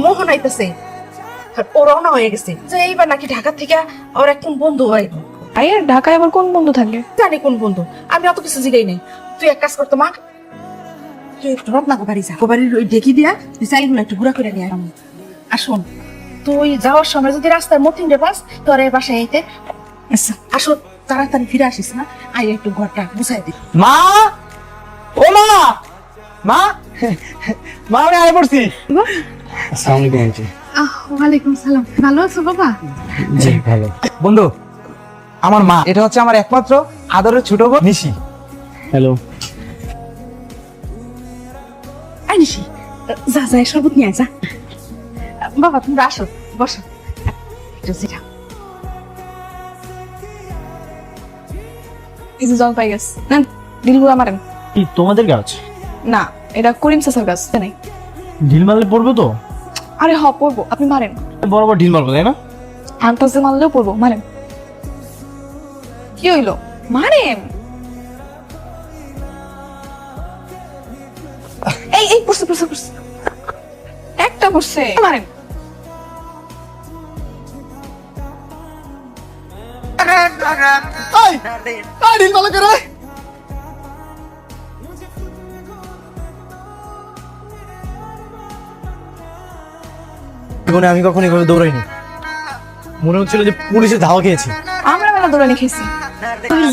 মোহন আইতেছে, ও রওনা হয়ে গেছে যে এইবার নাকি ঢাকা থেকে ওর এক কোন বন্ধু হয়। আরে ঢাকায় আবার কোন বন্ধু থাকে? জানি কোন বন্ধু, আমি অত কিছু জিগাই নাই। তুই এক কাজ করতো মা, তুই একটু রত্নাকে বাড়ি যা, বাড়ির ওই ডেকে দিয়া তুই চাইগুলো একটু ঘুরা করে নিয়ে আয়। আসুন, তুই যাওয়ার সময় যদি রাস্তার মধ্যে পাস তোর এই বাসায় আইতে। আচ্ছা আসো, তাড়াতাড়ি ফিরে আসিস না, আই একটু ঘরটা গুছাই দি। মা, ও মা, মা, মা আমি আয় পড়ছি। আসসালামু আলাইকুম আন্টি। ওয়ালাইকুম সালাম, ভালো আছো বাবা? জি ভালো। বন্ধু, আমার মা, এটা হচ্ছে আমার একমাত্র আদরের ছোট বোন নিশি। হ্যালো। আই নিশি, যা যা শরবত নিয়ে আয় যা। বাবা তোমরা আসো, বসো একটু জিরা। এই যে জল পাই গাছ, নেন ডিলগুলা মারেন। কি তোমাদের গাছ? না, এটা করিম চাচার গাছ, নাই। ঢিল মারলে পড়বো তো? আরে পড়বো, আপনি মারেন। বরাবর ঢিল মারবো তাই না? আন্তাজে মারলেও পড়বো, মারেন। কি হইলো? মারেন। এই এই পড়ছে পড়ছে পড়ছে, একটা পড়ছে, মারেন। ঢিল ভালো করে। জীবনে আমি কখনো এভাবে দৌড়াইনি, মনে হচ্ছিল যে পুলিশের ধাওয়া খেয়েছি। আমরা মেলা দৌড়ানি খেয়েছি,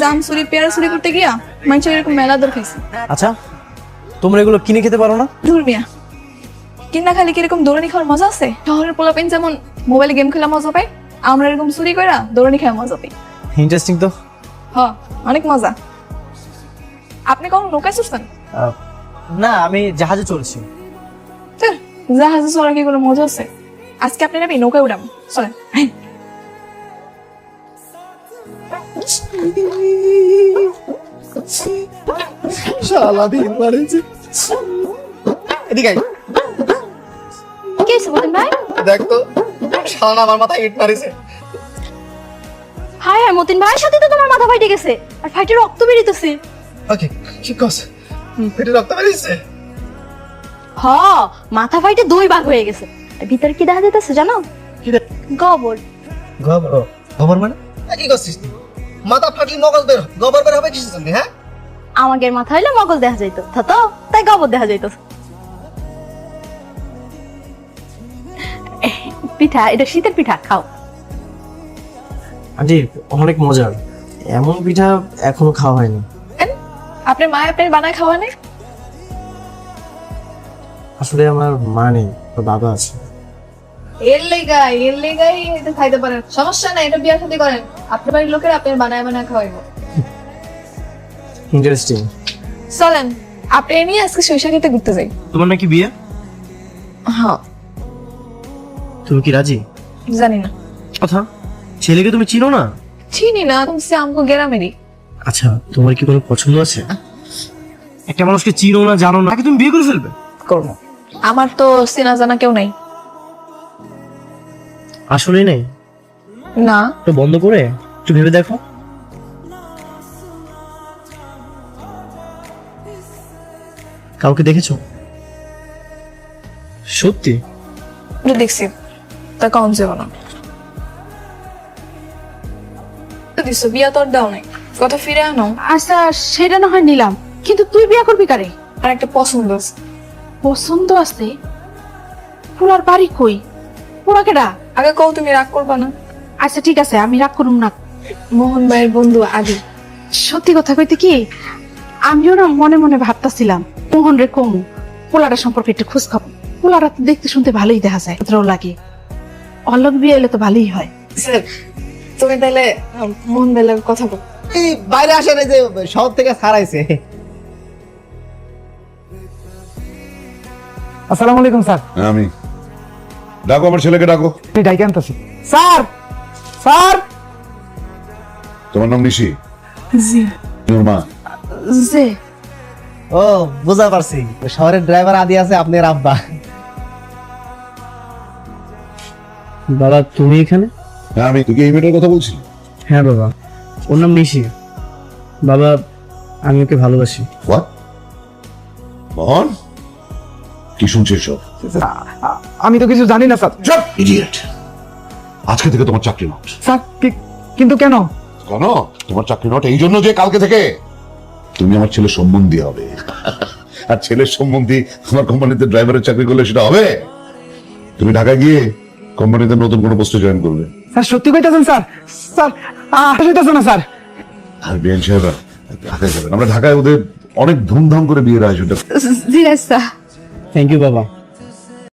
জাম চুরি পেয়ারা চুরি করতে গিয়া মানুষের এরকম মেলা দৌড় খাইছি। আচ্ছা, তোমরা এগুলো কিনে খেতে পারো না? ধুর মিয়া, কিনা খালি কি এরকম দৌড়ানি খাওয়ার মজা আছে? শহরের পোলাপেন যেমন মোবাইলে গেম খেলা মজা পায়, আমরা এরকম চুরি কইরা দৌড়ানি খাওয়া মজা পাই। ইন্টারেস্টিং তো। হ, অনেক মজা। আপনি কখন নৌকায় চড়ছেন? না, আমি জাহাজে চলছি। জাহাজে চড়া কি কোনো মজা আছে? আজকে আপনি নাকি নৌকায় উঠাম, চলেন। শালা ঢিল মারিছে। এদিকে আয়। কি হয়েছে মতিন ভাই? দেখ তো, শালা আমার মাথায় ইট মারিছে। হায় হায় মতিন ভাইয়ের সাথে তো তোমার মাথা ফাইটে গেছে, আর ফাইটে রক্ত বেরিতেছে। ওকে, কি কস? পেটে রক্ত বেরিয়েছে? হ, মাথা ফাইটে দুই ভাগ হয়ে গেছে। আর ভিতরে কি দেখা যাইতেছে জানো? কি দেখ? গোবর। গোবর? গোবর মানে? কি করছিস তুই? মাথা ফাটলি মগজ বের, গোবর বের হবে কিসের জন্য? হ্যাঁ, আমাদের মাথা হইলে মগজ দেখা যাইতো, তো তাই গোবর দেখা যাইতো। পিঠা, এটা শীতের পিঠা, খাও। আন্টি অনেক মজার, এমন পিঠা এখনো খাওয়া হয়নি। আপনার মা আপনার বানায় খাওয়া নেই? আসলে আমার মা নেই, ওর বাবা আছে। এর লেগাই এটা খাইতে পারেন, সমস্যা নাই, এটা বিয়া শাদী করেন, আপনার বাড়ির লোকের আপনার বানায় বানায় খাওয়াইবো। ইন্টারেস্টিং। চলেন, আপনি নিয়ে আজকে সরিষা খেতে ঘুরতে যাই। তোমার নাকি বিয়ে? হ্যাঁ। তুমি কি রাজি? জানি না। কথা, ছেলেকে তুমি চিনো না? চিনি না, তুমি আমগো গ্রামেরই। আচ্ছা, তোমার কি কোনো পছন্দ আছে? একটা মানুষকে চিনো না, জানো না, তাকে তুমি বিয়ে করে ফেলবে? করবো। আমার তো চেনা জানা কেউ নাই। আসলে নেই? না। তো বন্ধ করে একটু ভেবে দেখো। কাউকে দেখেছো? সত্যি? দেখছি, তা কম যাবো না। দিছো বিয়া তোর দাও নাই, কথা ফিরে আনো। আচ্ছা সেটা না হয় নিলাম, কিন্তু তুই বিয়া করবি কারে? আর একটা পছন্দ আছে। পছন্দ আছে? পোলার বাড়ি কই? পোলা কেডা? আগে কও, তুমি রাগ করবা না? আচ্ছা ঠিক আছে, আমি রাগ করুম না। মোহন ভাইয়ের বন্ধু আদি। সত্যি কথা কইতে কি, আমিও না মনে মনে ভাবতাছিলাম মোহন রে কমু, পোলাটা সম্পর্কে একটু খোঁজ খাবো। পোলাটা তো দেখতে শুনতে ভালোই দেখা যায়, ভালো লাগে। অল্লক বিয়ে এলে তো ভালোই হয়। স্যার, তুমি তাহলে মোহন ভাইয়ের কথা বল। এই বাইরে আসেন, এই যে শহর থেকে ছাড়াইছে। আসসালামু আলাইকুম স্যার। আমি ডাকো, আমার ছেলেকে ডাকো। আমি ডাইকে আনতাছি। Sir, sir. তোমার নাম নিশি? জি। তোর মা? যে ও বুঝা পারছি, শহরের ড্রাইভার আদি আছে আপনার আব্বা। বাবা তুমি এখানে? হ্যাঁ, আমি তোকে এই মেয়েটার কথা বলছি। হ্যাঁ বাবা, ওর নাম নিশি। বাবা আমি ওকে ভালোবাসি। হোয়াট? মোহন, কি শুনছিস সব? স্যার, আমি তো কিছু জানি না স্যার। চুপ ইডিয়েট! আজকে থেকে তোমার চাকরি নট। স্যার কিন্তু কেন? কেন তোমার চাকরি নট? এই জন্য যে কালকে থেকে তুমি আমার ছেলের সম্বন্ধী হবে। আর ছেলের সম্বন্ধী আমার কোম্পানিতে ড্রাইভারের চাকরি করলে সেটা হবে? তুমি ঢাকায় গিয়ে কোম্পানিতে নতুন কোনো পোস্টে জয়েন করবে। স্যার সত্যি কইতাছেন স্যার? স্যার হইতাছে না স্যার। আর বিএন সাহেবরা ঢাকায় যাবেন, আমরা ঢাকায় ওদের অনেক ধুমধাম করে বিয়ের আয়োজনটা। জি রাস্তা থ্যাংক ইউ বাবা।